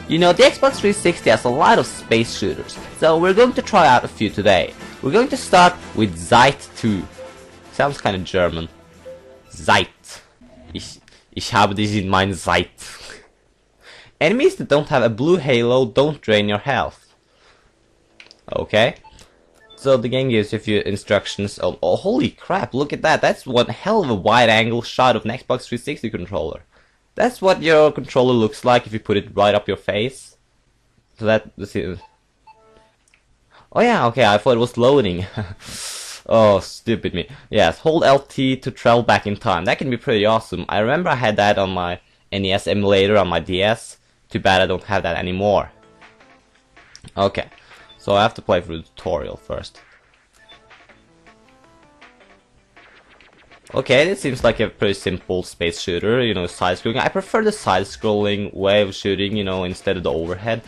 You know, the Xbox 360 has a lot of space shooters, so we're going to try out a few today. We're going to start with Zeit 2. Sounds kind of German. Zeit. Ich habe dich in mein Zeit. Enemies that don't have a blue halo don't drain your health. Okay. So the game gives you a few instructions. Oh, holy crap, look at that. That's one hell of a wide angle shot of an Xbox 360 controller. That's what your controller looks like if you put it right up your face. So let's see. Oh yeah, okay, I thought it was loading. Oh, stupid me. Yes, hold LT to travel back in time. That can be pretty awesome. I remember I had that on my NES emulator on my DS. Too bad I don't have that anymore. Okay, so I have to play through the tutorial first. Okay, this seems like a pretty simple space shooter, you know, side-scrolling. I prefer the side-scrolling way of shooting, you know, instead of the overhead.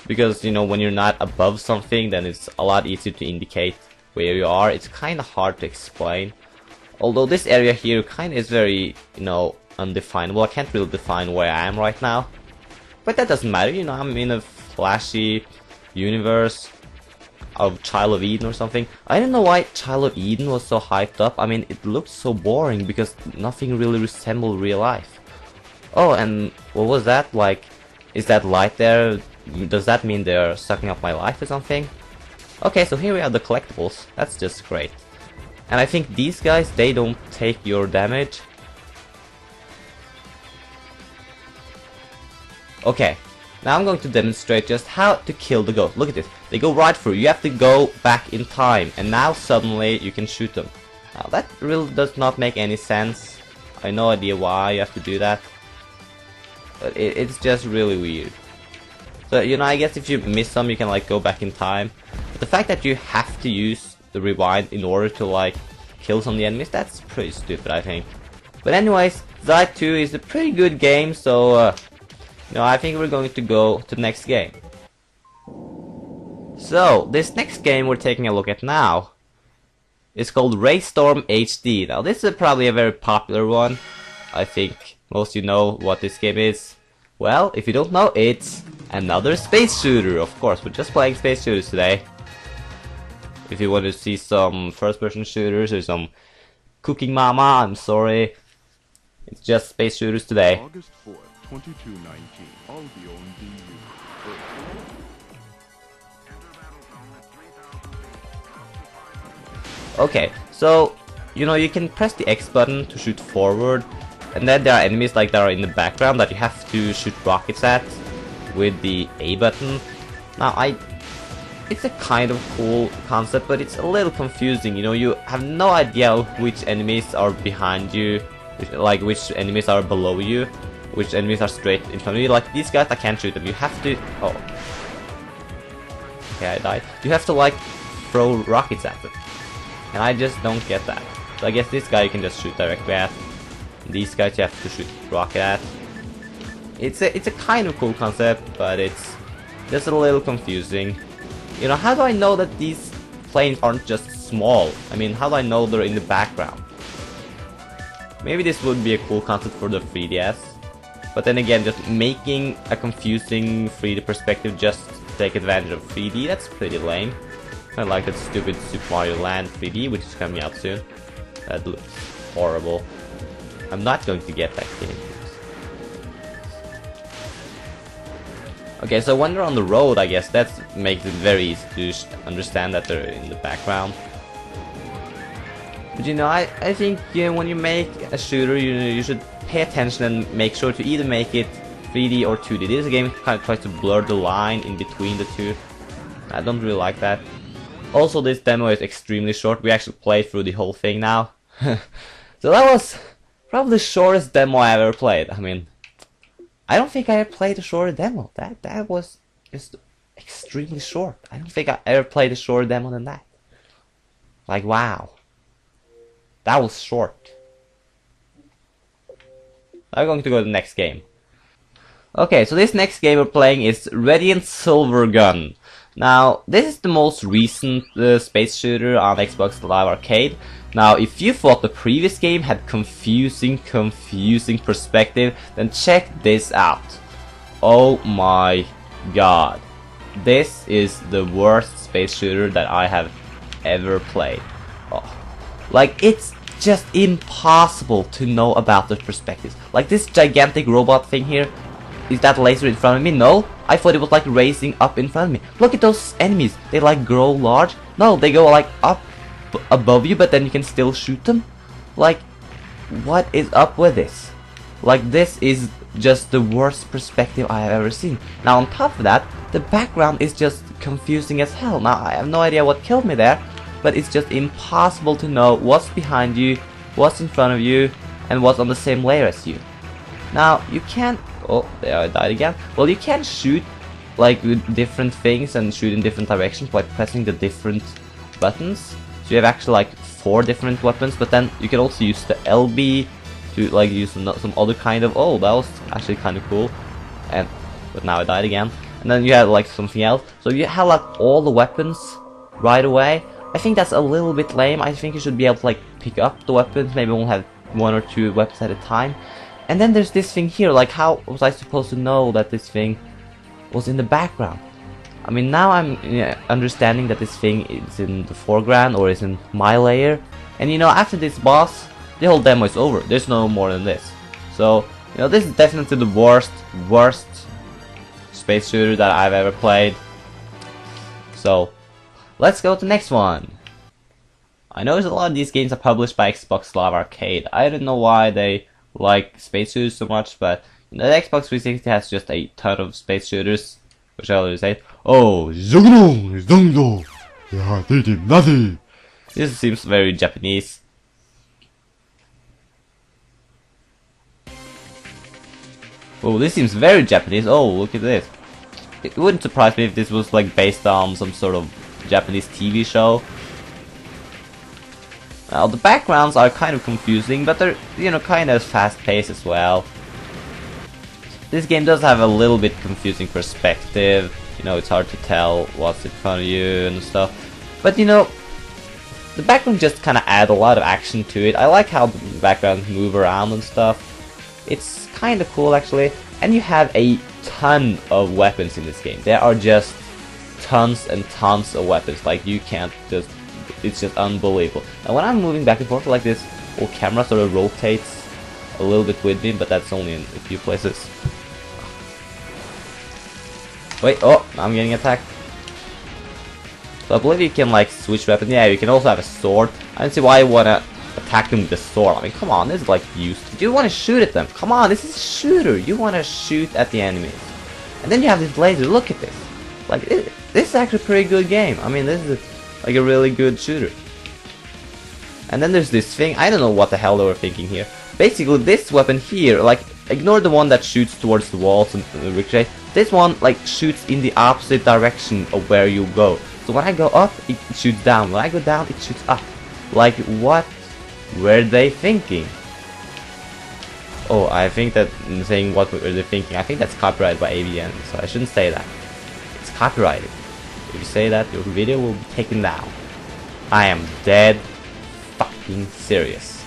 Because, you know, when you're not above something, then it's a lot easier to indicate where you are. It's kind of hard to explain. Although this area here kind of is very, you know, undefinable. I can't really define where I am right now. But that doesn't matter, you know, I'm in a flashy universe of Child of Eden or something. I don't know why Child of Eden was so hyped up. I mean, it looked so boring because nothing really resembled real life. Oh, and what was that? Like, is that light there? Does that mean they're sucking up my life or something? Okay, so here we have the collectibles. That's just great. And I think these guys, they don't take your damage. Okay. Now I'm going to demonstrate just how to kill the ghost. Look at this. They go right through. You have to go back in time. And now suddenly you can shoot them. Now that really does not make any sense. I have no idea why you have to do that. But it's just really weird. So, you know, I guess if you miss some, you can like go back in time. But the fact that you have to use the rewind in order to like kill some of the enemies, that's pretty stupid, I think. But anyways, Zeit 2 is a pretty good game, so no, I think we're going to go to the next game. So, this next game we're taking a look at now is called Raystorm HD. Now, this is probably a very popular one. I think most of you know what this game is. Well, if you don't know, it's another space shooter. Of course, we're just playing space shooters today. If you want to see some first-person shooters or some Cooking Mama, I'm sorry. It's just space shooters today. August 4th. 2219, Albion DU. Okay, so, you know, you can press the X button to shoot forward, and then there are enemies like that are in the background that you have to shoot rockets at with the A button. Now, it's a kind of cool concept, but it's a little confusing, you know, you have no idea which enemies are behind you, like which enemies are below you. Which enemies are straight in front of you. Like these guys, I can't shoot them. You have to... Oh. Okay, I died. You have to like throw rockets at them. And I just don't get that. So I guess this guy you can just shoot directly at. These guys you have to shoot rocket at. It's a kind of cool concept, but it's just a little confusing. You know, how do I know that these planes aren't just small? I mean, how do I know they're in the background? Maybe this would be a cool concept for the 3DS. But then again, just making a confusing 3D perspective just to take advantage of 3D, that's pretty lame. Kind of like that stupid Super Mario Land 3D, which is coming out soon. That looks horrible. I'm not going to get that game. Okay, so when they're on the road, I guess that makes it very easy to understand that they're in the background. But you know, I think, you know, when you make a shooter, you should pay attention and make sure to either make it 3D or 2D. This game kind of tries to blur the line in between the two. I don't really like that. Also, this demo is extremely short. We actually played through the whole thing now. So that was probably the shortest demo I ever played. I mean, I don't think I ever played a shorter demo. That was just extremely short. I don't think I ever played a shorter demo than that. Like, wow. That was short. Now we're going to go to the next game. Okay, so this next game we're playing is Radiant Silvergun. Now, this is the most recent space shooter on Xbox Live Arcade. Now, if you thought the previous game had confusing perspective, then check this out. Oh my god. This is the worst space shooter that I have ever played. Oh. Like, it's just impossible to know about the perspectives. Like, this gigantic robot thing here, is that laser in front of me? No, I thought it was like racing up in front of me. Look at those enemies, they like grow large. No, they go like up above you, but then you can still shoot them. Like, what is up with this? Like, this is just the worst perspective I have ever seen. Now on top of that, the background is just confusing as hell. Now I have no idea what killed me there, but it's just impossible to know what's behind you, what's in front of you, and what's on the same layer as you. Now you can't, oh, there I died again. Well, you can shoot like with different things and shoot in different directions by pressing the different buttons. So you have actually like 4 different weapons, but then you can also use the LB to like use some other kind of, oh, that was actually kind of cool. But now I died again. And then you have like something else. So you have like all the weapons right away. I think that's a little bit lame. I think you should be able to like pick up the weapons, maybe only have 1 or 2 weapons at a time. And then there's this thing here, like how was I supposed to know that this thing was in the background? I mean, now I'm understanding that this thing is in the foreground or is in my layer. And you know, after this boss, the whole demo is over. There's no more than this. So, you know, this is definitely the worst space shooter that I've ever played. So, let's go to the next one. I know a lot of these games are published by Xbox Live Arcade. I don't know why they like space shooters so much, but you know, the Xbox 360 has just a ton of space shooters. Which I already say, oh, this seems very Japanese. Oh, this seems very Japanese. Oh, look at this. It wouldn't surprise me if this was like based on some sort of Japanese TV show. Now, the backgrounds are kind of confusing, but they're, you know, kind of fast-paced as well. This game does have a little bit confusing perspective. You know, it's hard to tell what's in front of you and stuff. But, you know, the background just kind of add a lot of action to it. I like how the backgrounds move around and stuff. It's kind of cool, actually. And you have a ton of weapons in this game. There are just tons and tons of weapons. Like, you can't just... It's just unbelievable. And when I'm moving back and forth like this, whole camera sort of rotates a little bit with me, but that's only in a few places. Wait, oh, I'm getting attacked. So I believe you can like switch weapons. Yeah, you can also have a sword. I don't see why you wanna attack them with the sword. I mean, come on, this is like used. You wanna shoot at them. Come on, this is a shooter. You wanna shoot at the enemies. And then you have this laser. Look at this. Like, this is actually a pretty good game. I mean, this is like a really good shooter. And then there's this thing. I don't know what the hell they were thinking here. Basically, this weapon here, like, ignore the one that shoots towards the walls and ricochet. This one, like, shoots in the opposite direction of where you go. So when I go up, it shoots down. When I go down, it shoots up. Like, what were they thinking? Oh, I think that in saying what were they thinking, I think that's copyrighted by AVN, so I shouldn't say that. It's copyrighted. If you say that, your video will be taken down. I am dead fucking serious.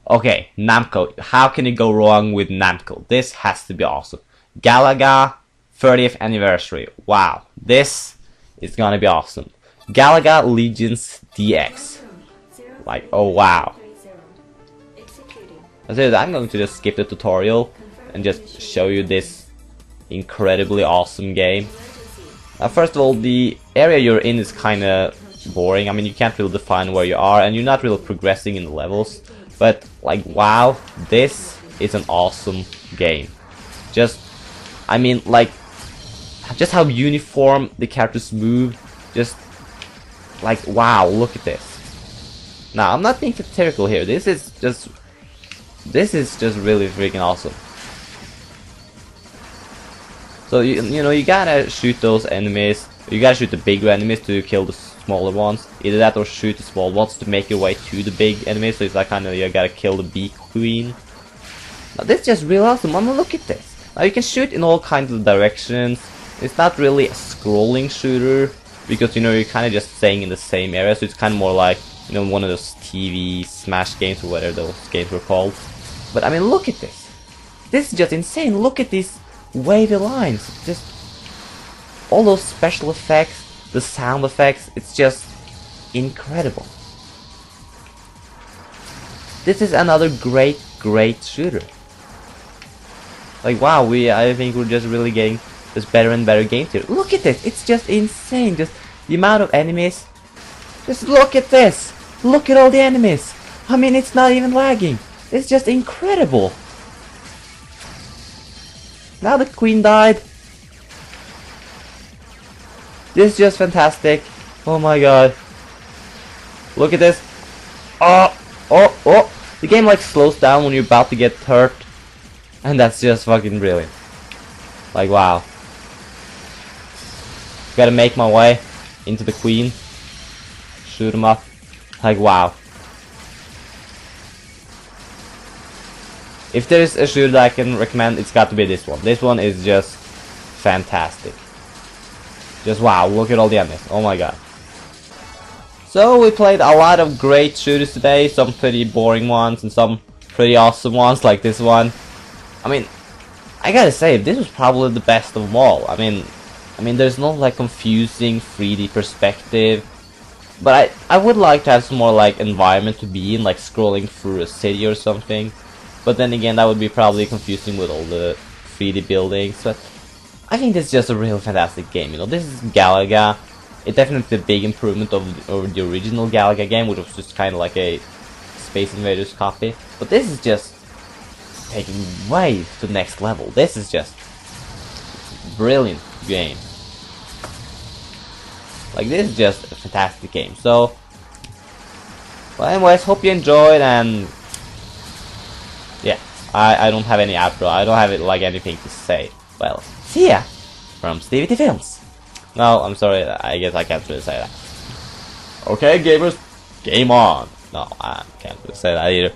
Okay, Namco. How can you go wrong with Namco? This has to be awesome. Galaga 30th anniversary. Wow, this is gonna be awesome. Galaga Legions DX. Like, oh wow. I'm going to just skip the tutorial and just show you this incredibly awesome game. First of all, the area you're in is kinda boring. I mean, you can't really define where you are, and you're not really progressing in the levels. But, like, wow, this is an awesome game. Just, I mean, like, just how uniform the characters move. Just, like, wow, look at this. Now, I'm not being satirical here. This is just really freaking awesome. So, you know, you gotta shoot those enemies. You gotta shoot the bigger enemies to kill the smaller ones. Either that or shoot the small ones to make your way to the big enemies. So it's like kind of, you gotta kill the bee queen. Now this is just real awesome. I mean, look at this. Now you can shoot in all kinds of directions. It's not really a scrolling shooter because, you know, you're kind of just staying in the same area. So it's kind of more like, you know, one of those TV Smash games or whatever those games were called. But I mean, look at this. This is just insane. Look at these wavy lines, just all those special effects, the sound effects, it's just incredible. This is another great shooter. Like wow, I think we're just really getting this better and better games here. Look at this, it's just insane, just the amount of enemies. Just look at this, look at all the enemies. I mean, it's not even lagging, it's just incredible. Now the queen died. This is just fantastic. Oh my god. Look at this. Oh. The game like slows down when you're about to get hurt. And that's just fucking brilliant. Like wow. Gotta make my way into the queen. Shoot him up. Like wow. If there's a shooter that I can recommend, it's got to be this one. This one is just fantastic. Just wow, look at all the enemies. Oh my god. So we played a lot of great shooters today, some pretty boring ones and some pretty awesome ones like this one. I mean, I gotta say, this was probably the best of them all. I mean there's no like confusing 3D perspective, but I would like to have some more like environment to be in, like scrolling through a city or something. But then again, that would be probably confusing with all the 3D buildings. But I think this is just a real fantastic game. You know, this is Galaga. It's definitely a big improvement over the original Galaga game, which was just kind of like a Space Invaders copy. But this is just taking way to the next level. This is just a brilliant game. Like, this is just a fantastic game. So, well, anyways, hope you enjoyed, and yeah, I don't have any outro. I don't have like anything to say. Well, see ya from Stevie T Films. No, I'm sorry, I guess I can't really say that. Okay, gamers, game on. No, I can't really say that either.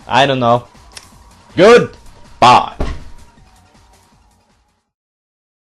I don't know. Goodbye.